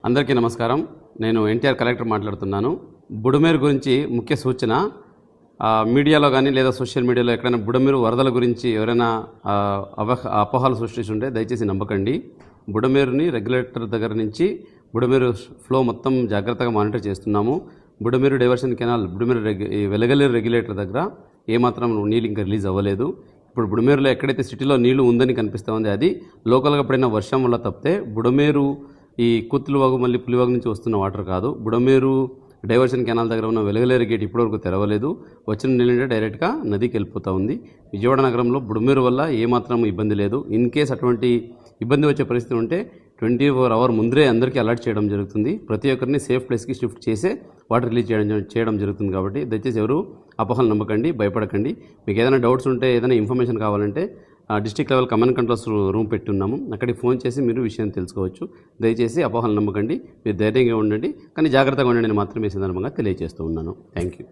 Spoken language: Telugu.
అందరికీ నమస్కారం. నేను ఎన్టీఆర్ కలెక్టర్ మాట్లాడుతున్నాను. బుడమేరు గురించి ముఖ్య సూచన, మీడియాలో కానీ లేదా సోషల్ మీడియాలో ఎక్కడైనా బుడమేరు వరదల గురించి ఎవరైనా అపోహలు సృష్టిస్తుంటే దయచేసి నమ్మకండి. బుడమేరుని రెగ్యులేటర్ దగ్గర నుంచి బుడమేరు ఫ్లో మొత్తం జాగ్రత్తగా మానిటర్ చేస్తున్నాము. Budameru diversion canal Velagaleru regulator దగ్గర ఏమాత్రం నీళ్ళు ఇంకా రిలీజ్ అవ్వలేదు. ఇప్పుడు బుడమేరులో ఎక్కడైతే సిటీలో నీళ్లు ఉందని కనిపిస్తూ ఉంది, అది లోకల్గా పడిన వర్షం వల్ల తప్పితే బుడమేరు ఈ కుత్తులవాగు మళ్ళీ పులివాగు నుంచి వస్తున్న వాటర్ కాదు. బుడమేరు డైవర్షన్ కెనాల్ దగ్గర ఉన్న వెలగలేరు గేట్ ఇప్పటివరకు తెరవలేదు. వచ్చిన నీళ్ళంటే డైరెక్ట్గా నదికి వెళ్ళిపోతూ ఉంది. విజయవాడ నగరంలో బుడమేరు వల్ల ఏమాత్రం ఇబ్బంది లేదు. ఇన్ కేస్ అటువంటి ఇబ్బంది వచ్చే పరిస్థితి ఉంటే 24 hours ముందరే అందరికీ అలర్ట్ చేయడం జరుగుతుంది. ప్రతి ఒక్కరిని సేఫ్ ప్లేస్కి షిఫ్ట్ చేసే వాటర్ రిలీజ్ చేయడం జరుగుతుంది. కాబట్టి దయచేసి ఎవరు అపోహలు నమ్మకండి, భయపడకండి. మీకు ఏదైనా డౌట్స్ ఉంటే, ఏదైనా ఇన్ఫర్మేషన్ కావాలంటే district level command controls room పెట్టున్నాము. అక్కడికి ఫోన్ చేసి మీరు విషయం తెలుసుకోవచ్చు. దయచేసి అపోహలు నమ్మకండి, మీరు ధైర్యంగా ఉండండి, కానీ జాగ్రత్తగా ఉండండి అని మాత్రమే సందర్భంగా తెలియజేస్తూ ఉన్నాను. Thank you.